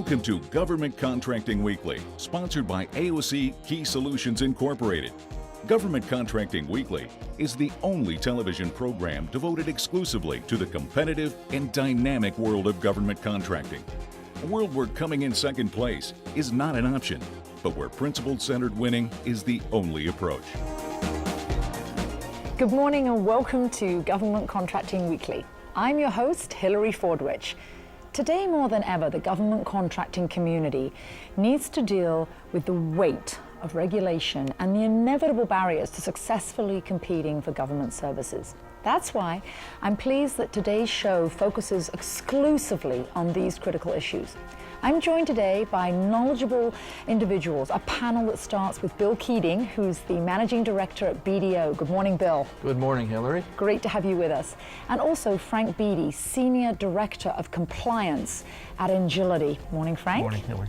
Welcome to Government Contracting Weekly, sponsored by AOC Key Solutions Incorporated. Government Contracting Weekly is the only television program devoted exclusively to the competitive and dynamic world of government contracting. A world where coming in second place is not an option, but where principle-centered winning is the only approach. Good morning and welcome to Government Contracting Weekly. I'm your host, Hilary Fordwich. Today more than ever, the government contracting community needs to deal with the weight of regulation and the inevitable barriers to successfully competing for government services. That's why I'm pleased that today's show focuses exclusively on these critical issues. I'm joined today by knowledgeable individuals, a panel that starts with Bill Keating, who's the Managing Director at BDO. Good morning, Bill. Good morning, Hillary. Great to have you with us. And also Frank Beatty, Senior Director of Compliance at Engility. Morning, Frank. Morning, Hillary.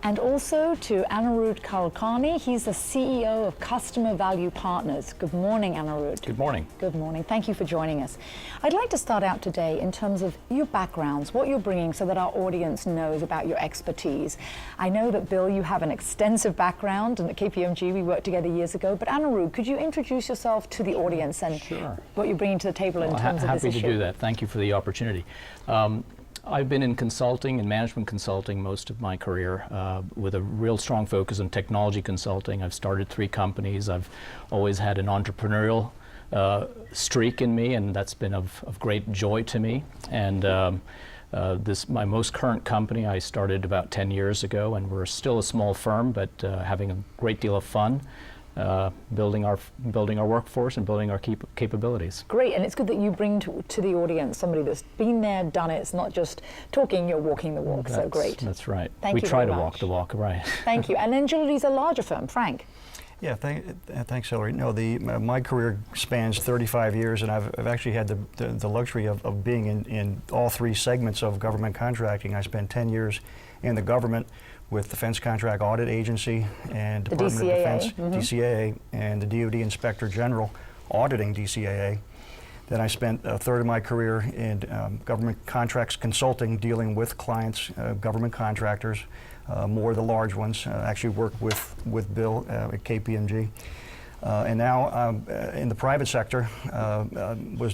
And also to Anirudh Kulkarni. He's the CEO of Customer Value Partners. Good morning, Anirudh. Good morning. Good morning. Thank you for joining us. I'd like to start out today in terms of your backgrounds, what you're bringing so that our audience knows about your expertise. I know that, Bill, you have an extensive background, and at KPMG we worked together years ago. But Anirudh, could you introduce yourself to the audience and what you're bringing to the table in terms of this issue? Happy to do that. Thank you for the opportunity. I've been in consulting and management consulting most of my career with a real strong focus on technology consulting. I've started 3 companies. I've always had an entrepreneurial streak in me, and that's been of great joy to me. And my most current company I started about 10 years ago, and we're still a small firm, but having a great deal of fun. Building our workforce and building our capabilities. Great, and it's good that you bring to the audience somebody that's been there, done it. It's not just talking, you're walking the walk, so great. That's right. Thank we you try very to much. walk the walk, right. Thank you, and Engility's a larger firm. Frank? Yeah, thanks, Hillary. No, my career spans 35 years, and I've actually had the luxury of being in all 3 segments of government contracting. I spent 10 years in the government with Defense Contract Audit Agency and The Department DCAA. of Defense, DCAA, and the DoD Inspector General auditing DCAA. Then I spent a third of my career in government contracts consulting, dealing with clients, government contractors, more of the large ones. Actually worked with Bill at KPMG. And now in the private sector, was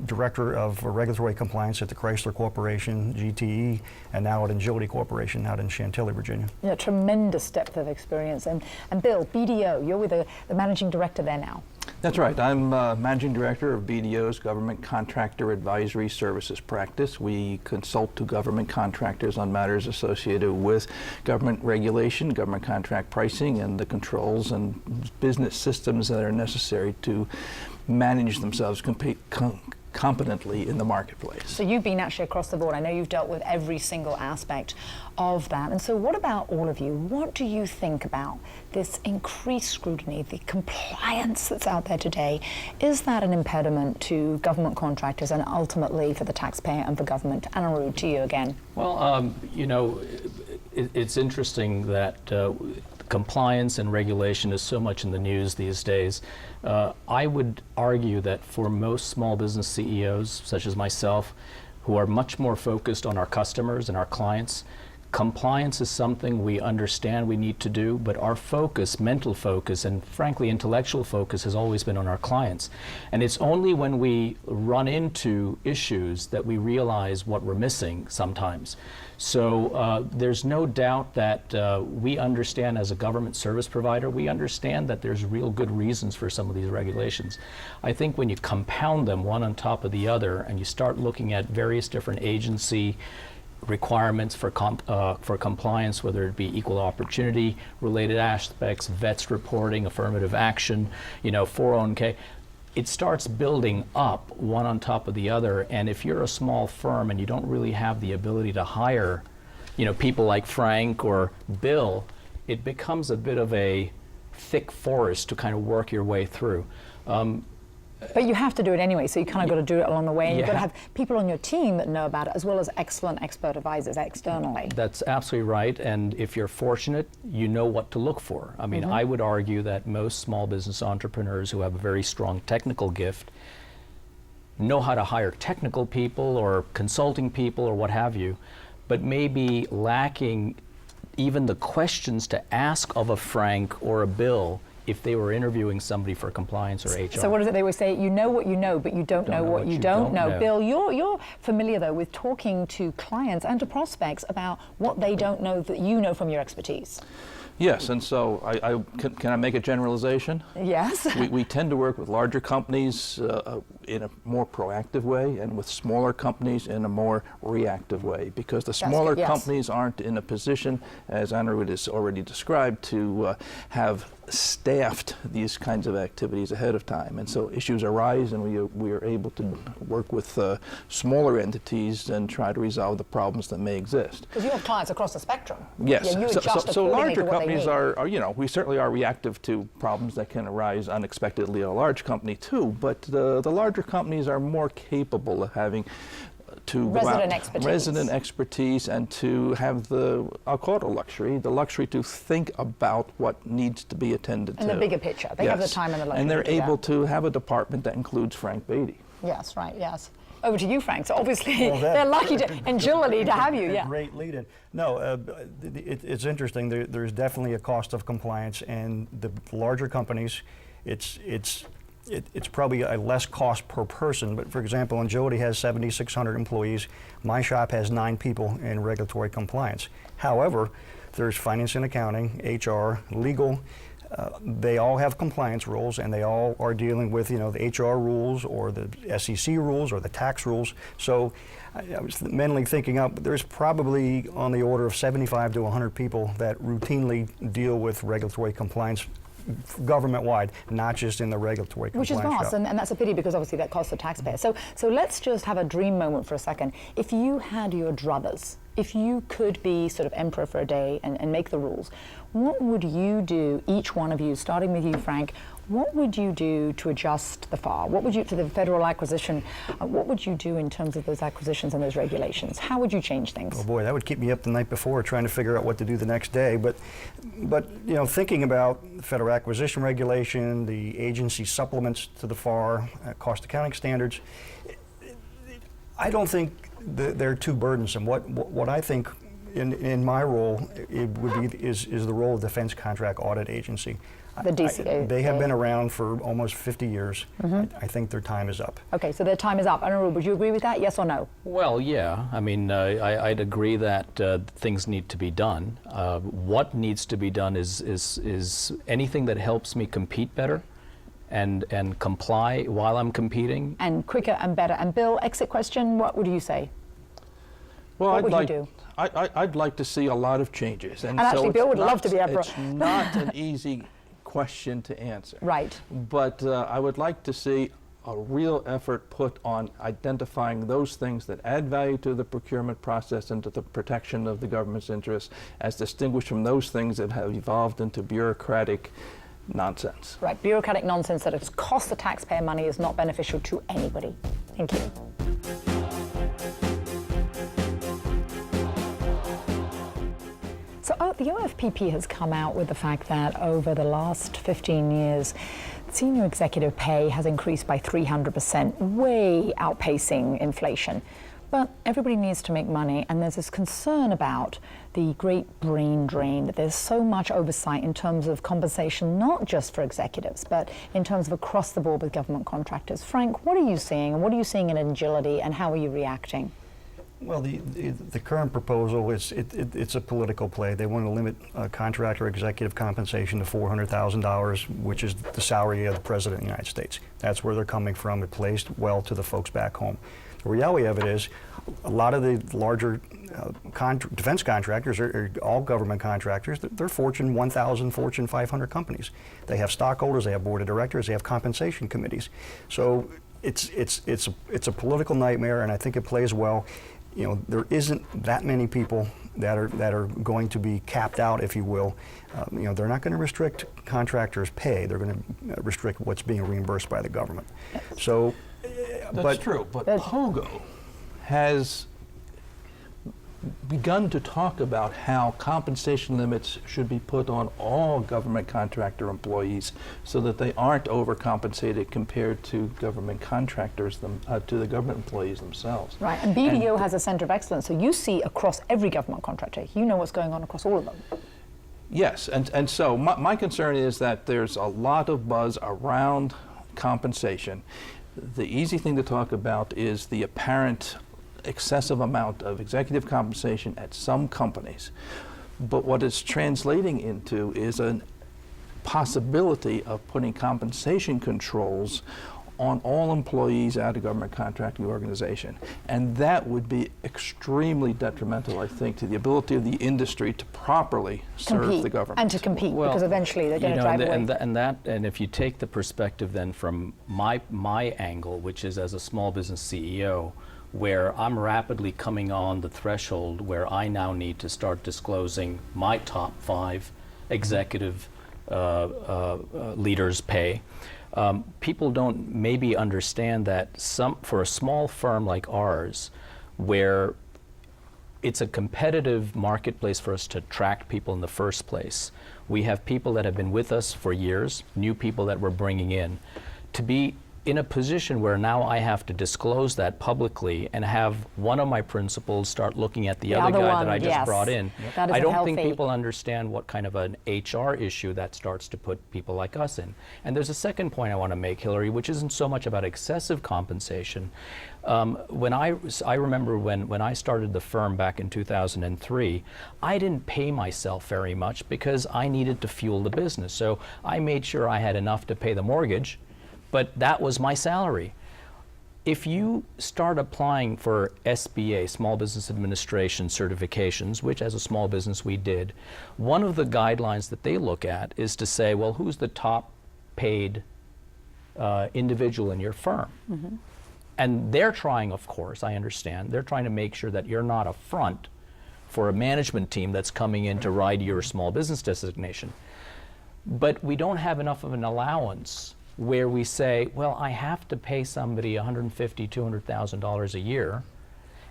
Director of Regulatory Compliance at the Chrysler Corporation, GTE, and now at Engility Corporation out in Chantilly, Virginia. Yeah, tremendous depth of experience. And Bill, BDO, you're with the Managing Director there now. That's right. I'm Managing Director of BDO's Government Contractor Advisory Services practice. We consult to government contractors on matters associated with government regulation, government contract pricing, and the controls and business systems that are necessary to manage themselves competently in the marketplace. So you've been actually across the board. I know you've dealt with every single aspect of that. And so what about all of you? What do you think about this increased scrutiny, the compliance that's out there today? Is that an impediment to government contractors and ultimately for the taxpayer and for government? Anirudh, to you again. Well, you know, it's interesting that compliance and regulation is so much in the news these days. I would argue that for most small business CEOs, such as myself, who are much more focused on our customers and our clients, compliance is something we understand we need to do, but our focus, mental focus, and frankly intellectual focus has always been on our clients. And it's only when we run into issues that we realize what we're missing sometimes. So there's no doubt that we understand as a government service provider, we understand that there's real good reasons for some of these regulations. I think when you compound them one on top of the other and you start looking at various different agency requirements for compliance, whether it be equal opportunity related aspects, vets reporting, affirmative action, you know, 401k, it starts building up one on top of the other. And if you're a small firm and you don't really have the ability to hire, you know, people like Frank or Bill, it becomes a bit of a thick forest to kind of work your way through. But you have to do it anyway, so you kind of got to do it along the way, and you've got to have people on your team that know about it, as well as excellent expert advisors externally. That's absolutely right, and if you're fortunate, you know what to look for. I mean, I would argue that most small business entrepreneurs who have a very strong technical gift know how to hire technical people or consulting people or what have you, but maybe lacking even the questions to ask of a Frank or a Bill if they were interviewing somebody for compliance or HR. So what is it they always say? You know what you know, but you don't know what you don't know. Bill, you're familiar though with talking to clients and to prospects about what they don't know that you know from your expertise. Yes, and so can I make a generalization? Yes. We tend to work with larger companies in a more proactive way, and with smaller companies in a more reactive way, because the smaller companies aren't in a position, as Anirudh has already described, to have staffed these kinds of activities ahead of time. And so issues arise, and we are able to work with smaller entities and try to resolve the problems that may exist. Because you have clients across the spectrum. Yes. Yeah, you adjust so larger to what companies they need. are, you know, we certainly are reactive to problems that can arise unexpectedly at a large company too, but the larger companies are more capable of having to resident expertise and to have the, I'll call it a luxury, the luxury to think about what needs to be attended to. In the bigger picture. They have the time and the luxury. And they're to do able that. to have a department that includes Frank Beatty. Yes, right, yes. Over to you, Frank. So obviously they're lucky to, Engility to have you, yeah. Great lead-in. No, it's interesting. There's definitely a cost of compliance, and the larger companies, it's probably a less cost per person. But for example, Engility has 7,600 employees. My shop has 9 people in regulatory compliance. However, there's finance and accounting, HR, legal. They all have compliance rules, and they all are dealing with, you know, the HR rules or the SEC rules or the tax rules. So I was mentally thinking up, there's probably on the order of 75 to 100 people that routinely deal with regulatory compliance government-wide, not just in the regulatory compliance. Which is vast, shop. and that's a pity, because obviously that costs the taxpayer. So let's just have a dream moment for a second. If you had your druthers, if you could be sort of emperor for a day and make the rules, what would you do, each one of you, starting with you, Frank, what would you do to adjust the FAR? What would you, to the federal acquisition, what would you do in terms of those acquisitions and those regulations? How would you change things? Oh boy, that would keep me up the night before trying to figure out what to do the next day. But you know, thinking about federal acquisition regulation, the agency supplements to the FAR, cost accounting standards, I don't think they're too burdensome. What I think in my role it would be is the role of Defense Contract Audit Agency. The DCAA. They have been around for almost 50 years. I think their time is up. Okay, so their time is up. Anirudh, would you agree with that, yes or no? Well, yeah. I mean, I'd agree that things need to be done. What needs to be done is anything that helps me compete better and comply while I'm competing. And quicker and better. And Bill, exit question, what would you say? Well, what would you do? I'd like to see a lot of changes. And actually, Bill would love to be emperor. It's not an easy question to answer. Right. But I would like to see a real effort put on identifying those things that add value to the procurement process and to the protection of the government's interests, as distinguished from those things that have evolved into bureaucratic nonsense. Right, bureaucratic nonsense that has cost the taxpayer money, is not beneficial to anybody. Thank you. So the OFPP has come out with the fact that over the last 15 years, senior executive pay has increased by 300%, way outpacing inflation. But everybody needs to make money, and there's this concern about the great brain drain, that there's so much oversight in terms of compensation, not just for executives, but in terms of across the board with government contractors. Frank, what are you seeing, and what are you seeing in Engility, and how are you reacting? Well, the current proposal is it's a political play. They want to limit contractor executive compensation to $400,000, which is the salary of the President of the United States. That's where they're coming from. It plays well to the folks back home. The reality of it is, a lot of the larger defense contractors are all government contractors. They're Fortune 1,000, Fortune 500 companies. They have stockholders, they have board of directors, they have compensation committees. So it's a political nightmare, and I think it plays well. You know, there isn't that many people that are going to be capped out, if you will. You know, they're not going to restrict contractors' pay. They're going to restrict what's being reimbursed by the government. So, That's true, but POGO has begun to talk about how compensation limits should be put on all government contractor employees so that they aren't overcompensated compared to government contractors, to the government employees themselves. Right, and BDO has a centre of excellence, so you see across every government contractor. You know what's going on across all of them. Yes, and so my concern is that there's a lot of buzz around compensation. The easy thing to talk about is the apparent excessive amount of executive compensation at some companies. But what it's translating into is a possibility of putting compensation controls on all employees at a government contracting organization. And that would be extremely detrimental, I think, to the ability of the industry to properly serve the government. And to compete, Well, because eventually they're going to drive away. And if you take the perspective then from my angle, which is as a small business CEO, where I'm rapidly coming on the threshold where I now need to start disclosing my top 5 executive leaders' pay. People don't maybe understand that for a small firm like ours, where it's a competitive marketplace for us to attract people in the first place. We have people that have been with us for years, new people that we're bringing in. To be in a position where now I have to disclose that publicly and have one of my principals start looking at the other guy that I just brought in, I don't think people understand what kind of an HR issue that starts to put people like us in. And there's a second point I want to make, Hillary, which isn't so much about excessive compensation. When I remember when I started the firm back in 2003, I didn't pay myself very much because I needed to fuel the business. So I made sure I had enough to pay the mortgage, but that was my salary. If you start applying for SBA, Small Business Administration certifications, which as a small business we did, one of the guidelines that they look at is to say, well, who's the top paid individual in your firm? Mm-hmm. And they're trying, of course, I understand, they're trying to make sure that you're not a front for a management team that's coming in to ride your small business designation. But we don't have enough of an allowance where we say, well, I have to pay somebody $150,000, $200,000 a year,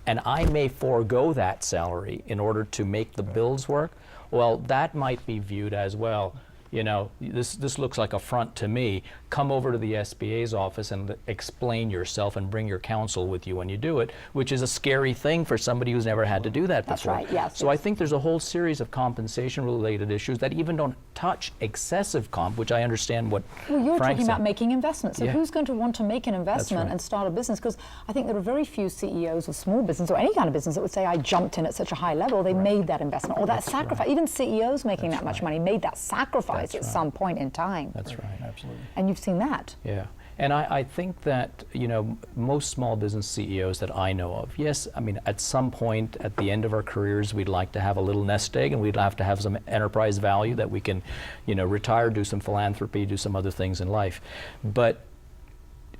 and I may forego that salary in order to make the bills work. Well, that might be viewed as, well, you know, this looks like a front to me. Come over to the SBA's office and explain yourself and bring your counsel with you when you do it, which is a scary thing for somebody who's never had to do that before. That's right, yes. So I think there's a whole series of compensation-related issues that even don't touch excessive comp, which I understand what Well, you're Frank talking said. about making investments. So Yeah. who's going to want to make an investment right. and start a business? Because I think there are very few CEOs of small business or any kind of business that would say, I jumped in at such a high level, they made that investment or that sacrifice. Even CEOs making that much money made that sacrifice at some point in time. That's right. Absolutely. And you've seen that. Yeah. And I think that, you know, most small business CEOs that I know of, yes, I mean, at some point at the end of our careers, we'd like to have a little nest egg and we'd have to have some enterprise value that we can, you know, retire, do some philanthropy, do some other things in life. But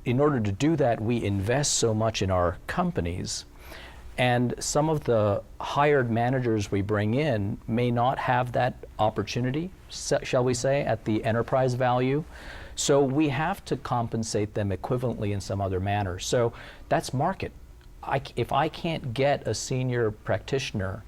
in order to do that, we invest so much in our companies, and some of the hired managers we bring in may not have that opportunity, shall we say, at the enterprise value. So we have to compensate them equivalently in some other manner. So that's market. If I can't get a senior practitioner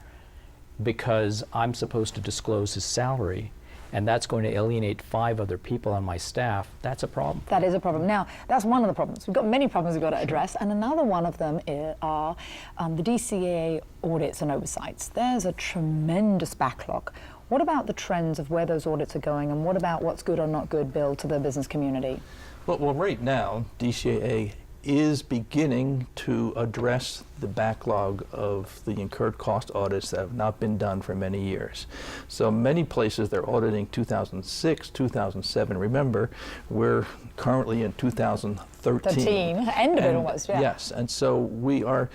because I'm supposed to disclose his salary, and that's going to alienate 5 other people on my staff, that's a problem. That is a problem. Now, that's one of the problems. We've got many problems we've got to address, and another one of them are the DCAA audits and oversights. There's a tremendous backlog. What about the trends of where those audits are going, and what about what's good or not good, Bill, to the business community? Well, right now, DCAA is beginning to address the backlog of the incurred cost audits that have not been done for many years. So many places they're auditing 2006, 2007. Remember, we're currently in 2013. End of it almost, yeah. Yes, and so we are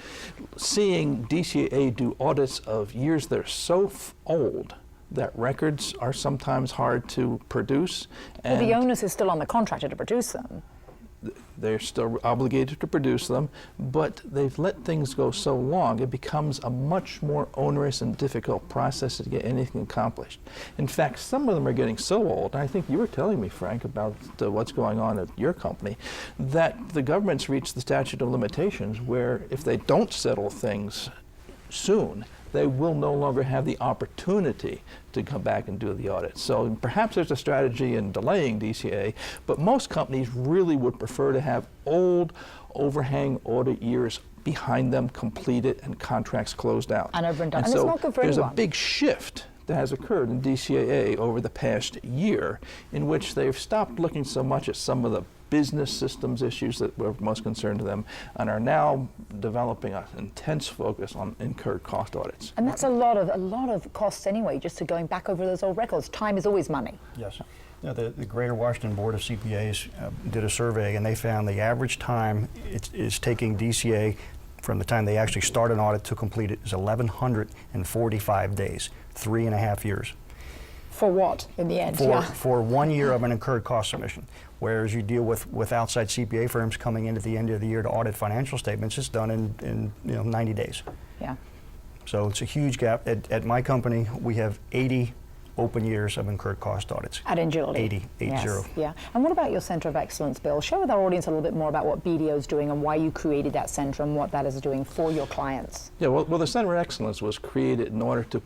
seeing DCAA do audits of years that are so old that records are sometimes hard to produce. Well, the onus is still on the contractor to produce them. They're still obligated to produce them, but they've let things go so long, it becomes a much more onerous and difficult process to get anything accomplished. In fact, some of them are getting so old, and I think you were telling me, Frank, about what's going on at your company, that the government's reached the statute of limitations where if they don't settle things soon, they will no longer have the opportunity to come back and do the audit. So perhaps there's a strategy in delaying DCAA, but most companies really would prefer to have old overhang audit years behind them, completed, and contracts closed out. And over and done. And so it's not good for there's anyone. a big shift that has occurred in DCAA over the past year, in which they've stopped looking so much at some of the business systems issues that were most concerned to them, and are now developing an intense focus on incurred cost audits. And that's a lot of costs anyway, just to going back over those old records. Time is always money. Yes. You know, the Greater Washington Board of CPAs did a survey, and they found the average time it is taking DCA from the time they actually start an audit to complete it is 1,145 days, 3.5 years. For what, in the end? For 1 year of an incurred cost submission. Whereas you deal with outside CPA firms coming in at the end of the year to audit financial statements, it's done in 90 days. Yeah. So it's a huge gap. At my company, we have 80 open years of incurred cost audits. At Engility. 80. Yes, yeah. And what about your Center of Excellence, Bill? Share with our audience a little bit more about what BDO is doing and why you created that center and what that is doing for your clients. Yeah, well, the Center of Excellence was created in order to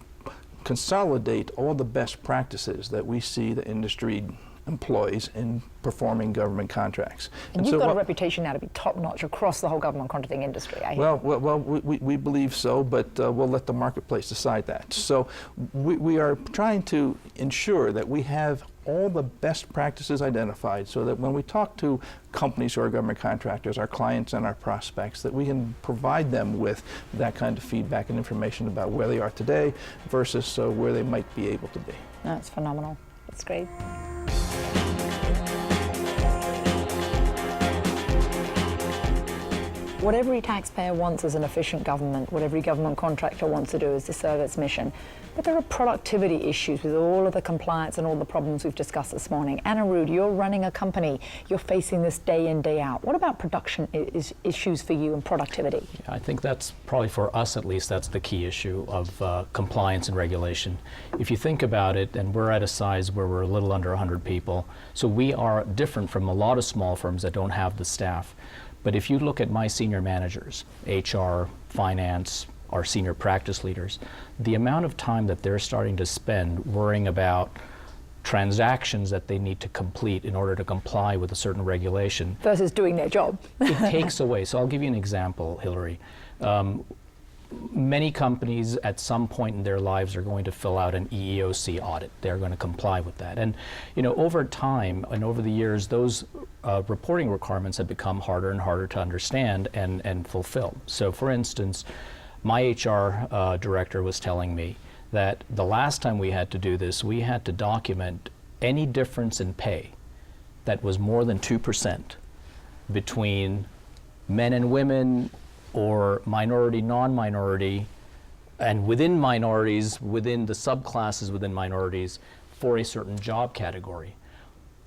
consolidate all the best practices that we see the industry employs in performing government contracts. And you've got a reputation now to be top-notch across the whole government contracting industry, I hear. Well, we believe so, but we'll let the marketplace decide that. So we are trying to ensure that we have all the best practices identified, so that when we talk to companies who are government contractors, our clients and our prospects, that we can provide them with that kind of feedback and information about where they are today versus where they might be able to be. That's phenomenal. That's great. What every taxpayer wants is an efficient government. What every government contractor wants to do is to serve its mission. But there are productivity issues with all of the compliance and all the problems we've discussed this morning. Anirudh, you're running a company. You're facing this day in, day out. What about production issues for you and productivity? I think that's probably, for us at least, that's the key issue of compliance and regulation. If you think about it, and we're at a size where we're a little under 100 people, so we are different from a lot of small firms that don't have the staff. But if you look at my senior managers, HR, finance, our senior practice leaders, the amount of time that they're starting to spend worrying about transactions that they need to complete in order to comply with a certain regulation versus doing their job. It takes away. So I'll give you an example, Hillary. Many companies at some point in their lives are going to fill out an EEOC audit. They're going to comply with that. And over time and over the years, those reporting requirements have become harder and harder to understand and fulfill. So for instance, my HR director was telling me that the last time we had to do this, we had to document any difference in pay that was more than 2% between men and women, or minority, non-minority, and within minorities, within the subclasses within minorities, for a certain job category.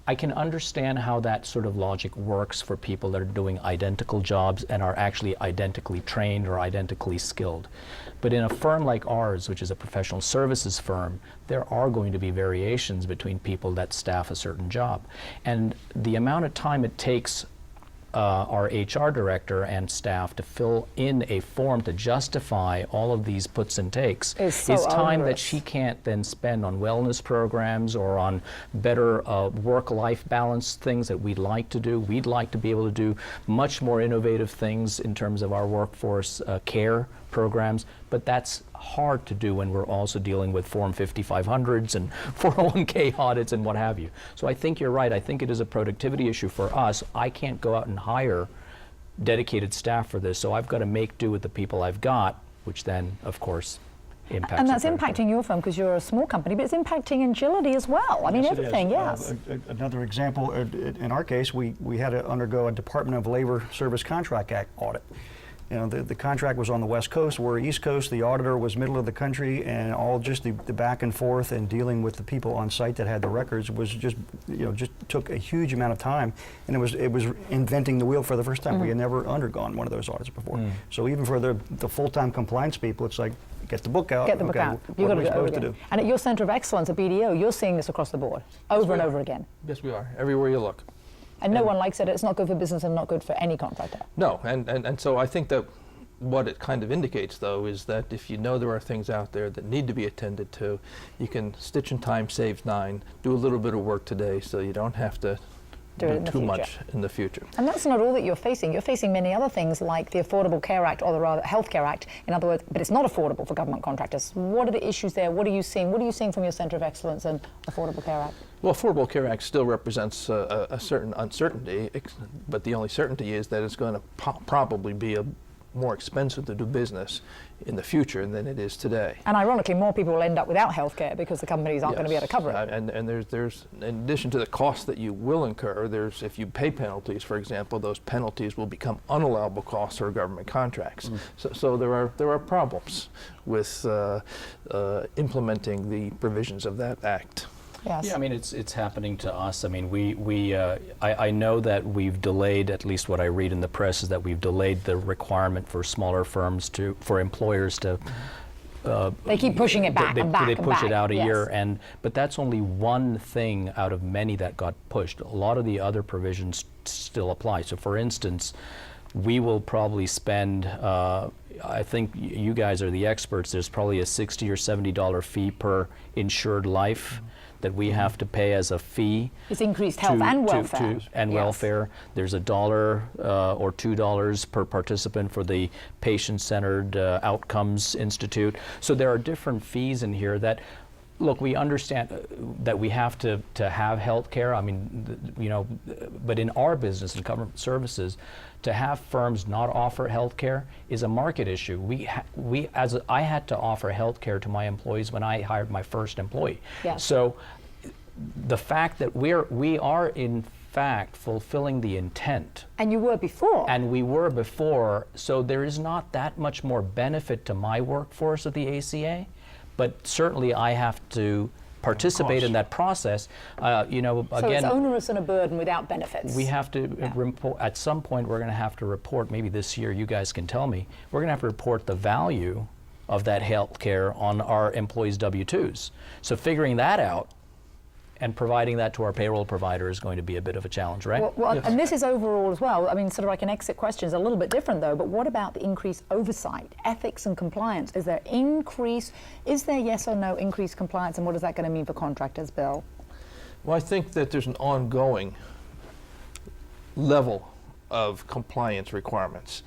I can understand how that sort of logic works for people that are doing identical jobs and are actually identically trained or identically skilled. But in a firm like ours, which is a professional services firm, there are going to be variations between people that staff a certain job. And the amount of time it takes our HR director and staff to fill in a form to justify all of these puts and takes is time onerous. that she can't then spend on wellness programs or on better work-life balance things that we'd like to do. We'd like to be able to do much more innovative things in terms of our workforce care programs, but that's hard to do when we're also dealing with Form 5500s and 401k audits and what have you. So I think you're right. I think it is a productivity issue for us. I can't go out and hire dedicated staff for this, so I've got to make do with the people I've got, which then, of course, impacts. And that's the impacting your firm because you're a small company, but it's impacting Engility as well. I mean, Yes, it everything, is. yes. Another example, in our case, we had to undergo a Department of Labor Service Contract Act audit. The contract was on the West Coast, we're East Coast, the auditor was middle of the country, and all just the back and forth and dealing with the people on site that had the records was just took a huge amount of time, and it was inventing the wheel for the first time. We had never undergone one of those audits before. So even for the full-time compliance people, it's like, get the book out. Get the book out. You've got to do it over again. And at your Center of Excellence at BDO, you're seeing this across the board, over and over again. Yes, we are. Everywhere you look. And no one likes it. It's not good for business and not good for any contractor. No, and so I think that what it kind of indicates, though, is that if you know there are things out there that need to be attended to, you can stitch in time saves 9, do a little bit of work today so you don't have to do too much in the future. And that's not all that you're facing. You're facing many other things like the Affordable Care Act, or the rather Health Care Act, in other words, but it's not affordable for government contractors. What are the issues there? What are you seeing? What are you seeing from your Centre of Excellence and Affordable Care Act? Well, Affordable Care Act still represents a certain uncertainty, but the only certainty is that it's going to probably be more expensive to do business in the future than it is today. And ironically, more people will end up without health care because the companies aren't going to be able to cover it. And there's in addition to the costs that you will incur, if you pay penalties, for example, those penalties will become unallowable costs for government contracts. So there are problems with implementing the provisions of that act. Yes. Yeah, I mean, it's happening to us. I mean, I know that we've delayed, at least what I read in the press is that we've delayed the requirement for smaller firms for employers to. They keep pushing it back and back. They push it out a yes. year, but that's only one thing out of many that got pushed. A lot of the other provisions still apply. So, for instance, we will probably spend. I think you guys are the experts. There's probably a $60 or $70 fee per insured life that we have to pay as a fee. It's increased health and welfare. Welfare. There's $1 or $2 per participant for the Patient-Centered Outcomes Institute. So there are different fees in here that, look, we understand that we have to have health care. I mean, but in our business and government services, to have firms not offer health care is a market issue. I had to offer health care to my employees when I hired my first employee. Yes. So the fact that we are in fact fulfilling the intent. And you were before. And we were before, so there is not that much more benefit to my workforce of the ACA. But certainly I have to participate in that process. So again, it's onerous and a burden without benefits. we have to report, at some point we're going to have to report, maybe this year, you guys can tell me, we're going to have to report the value of that health care on our employees' W-2s. So figuring that out and providing that to our payroll provider is going to be a bit of a challenge, right? Well, yes. And this is overall as well. I mean, sort of like an exit question is a little bit different though, but what about the increased oversight, ethics and compliance? Is there yes or no increased compliance, and what is that going to mean for contractors, Bill? Well, I think that there's an ongoing level of compliance requirements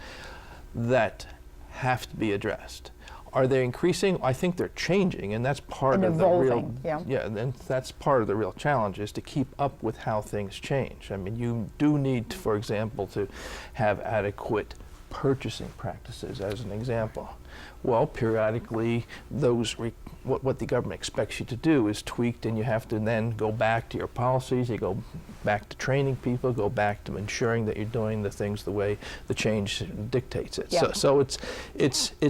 that have to be addressed. Are they increasing? I think they're changing, and that's part of the real. And that's part of the real challenge, is to keep up with how things change. I mean, you do need, for example, to have adequate purchasing practices, as an example. Well, periodically, what the government expects you to do is tweaked, and you have to then go back to your policies. You go back to training people, go back to ensuring that you're doing the things the way the change dictates it. Yeah. So it's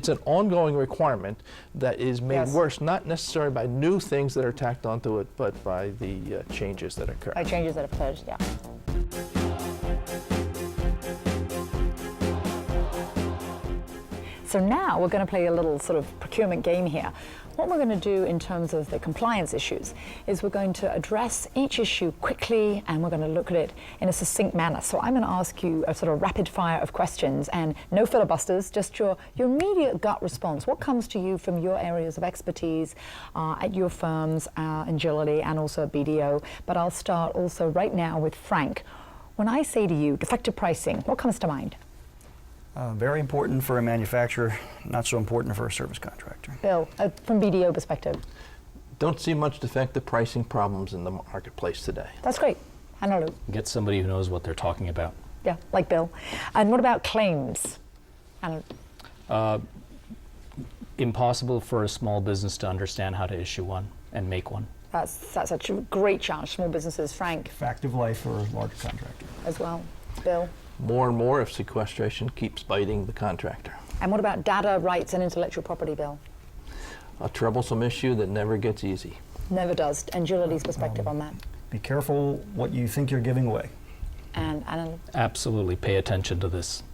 an ongoing requirement that is made worse, not necessarily by new things that are tacked onto it, but by the changes that occur. By changes that occurred, yeah. So now we're going to play a little sort of procurement game here. What we're going to do in terms of the compliance issues is we're going to address each issue quickly, and we're going to look at it in a succinct manner. So I'm going to ask you a sort of rapid fire of questions, and no filibusters, just your immediate gut response. What comes to you from your areas of expertise at your firms, Engility and also BDO? But I'll start also right now with Frank. When I say to you defective pricing, what comes to mind? Very important for a manufacturer, not so important for a service contractor. Bill, from BDO perspective. Don't see much defective pricing problems in the marketplace today. That's great. Anirudh. Get somebody who knows what they're talking about. Yeah, like Bill. And what about claims? Impossible for a small business to understand how to issue one and make one. That's a great challenge, small businesses. Frank? Fact of life for a larger contractor. As well. Bill? More and more if sequestration keeps biting the contractor. And what about data rights and intellectual property, Bill? A troublesome issue that never gets easy. Never does. Engility's perspective on that. Be careful what you think you're giving away. And Alan? Absolutely, pay attention to this.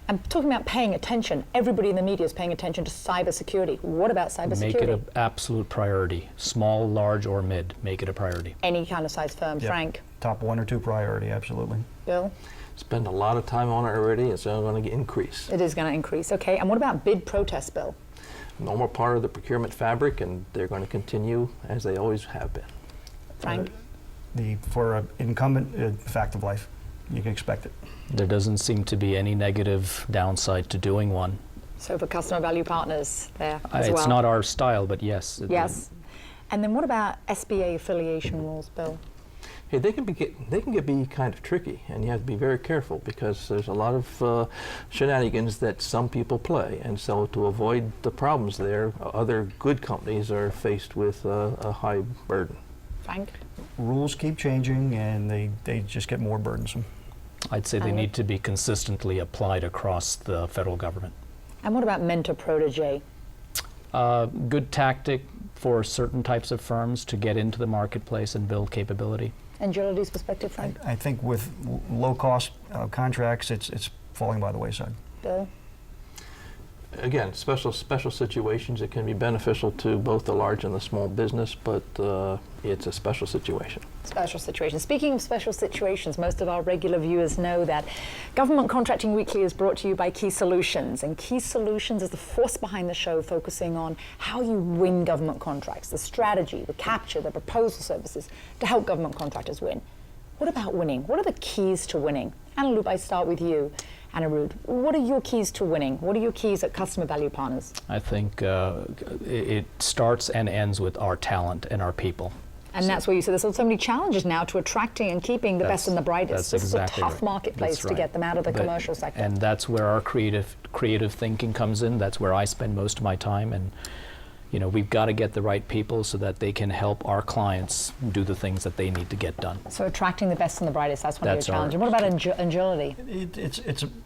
And talking about paying attention, everybody in the media is paying attention to cybersecurity. What about cybersecurity? Make it an absolute priority. Small, large, or mid, make it a priority. Any kind of size firm. Yep. Frank? Top 1 or 2 priority, absolutely. Bill? spend a lot of time on it already. It's only going to increase. It is going to increase. Okay. And what about bid protest, Bill? Normal part of the procurement fabric, and they're going to continue as they always have been. Frank? For an incumbent, fact of life, you can expect it. There doesn't seem to be any negative downside to doing one. So for customer value partners there as well? It's not our style, but yes. Yes. And then what about SBA affiliation rules, Bill? Hey, they can be kind of tricky, and you have to be very careful because there's a lot of shenanigans that some people play, and so to avoid the problems there, other good companies are faced with a high burden. Frank? Rules keep changing, and they just get more burdensome. I'd say they need to be consistently applied across the federal government. And what about mentor-protege? Good tactic for certain types of firms to get into the marketplace and build capability. Engility's perspective, Frank? I think with low-cost contracts, it's falling by the wayside. Bill? Again, special situations, it can be beneficial to both the large and the small business, but it's a special situation. Special situations. Speaking of special situations, most of our regular viewers know that Government Contracting Weekly is brought to you by Key Solutions, and Key Solutions is the force behind the show, focusing on how you win government contracts, the strategy, the capture, the proposal services to help government contractors win. What about winning? What are the keys to winning? Anirudh, I start with you. Anirudh, what are your keys to winning? What are your keys at Customer Value Partners? I think it starts and ends with our talent and our people. And that's where you say there's so many challenges now to attracting and keeping the best and the brightest. That's This exactly is a tough right. marketplace That's to right. get them out of the commercial sector. And that's where our creative thinking comes in. That's where I spend most of my time. And we've got to get the right people so that they can help our clients do the things that they need to get done. So attracting the best and the brightest, that's one of That's your challenges. What about agility?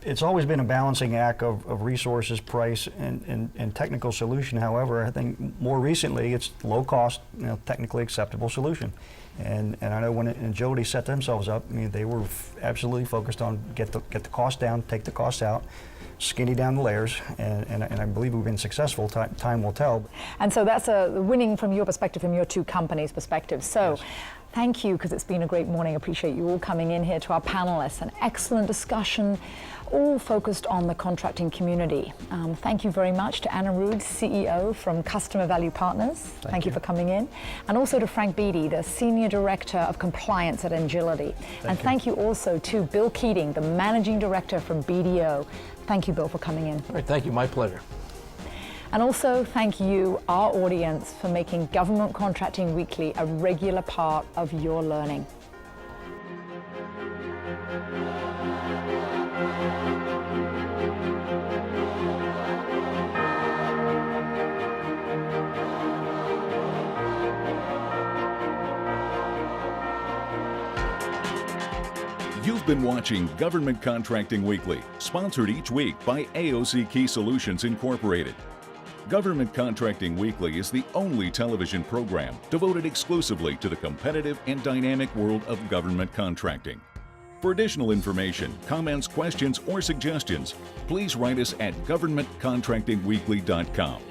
It's always been a balancing act of resources, price, and technical solution. However, I think more recently it's low cost, technically acceptable solution. And I know when Engility set themselves up, they were absolutely focused on get the cost down, take the costs out, skinny down the layers, and I believe we've been successful. Time will tell. And so that's winning from your perspective, from your two companies' perspectives. So thank you, because it's been a great morning. I appreciate you all coming in here to our panelists. An excellent discussion, all focused on the contracting community. Thank you very much to Anirudh, CEO from Customer Value Partners. Thank you for coming in. And also to Frank Beatty, the Senior Director of Compliance at Engility. Thank you also to Bill Keating, the Managing Director from BDO. Thank you, Bill, for coming in. All right, thank you, my pleasure. And also thank you, our audience, for making Government Contracting Weekly a regular part of your learning. You've been watching Government Contracting Weekly, sponsored each week by AOC Key Solutions Incorporated. Government Contracting Weekly is the only television program devoted exclusively to the competitive and dynamic world of government contracting. For additional information, comments, questions, or suggestions, please write us at governmentcontractingweekly.com.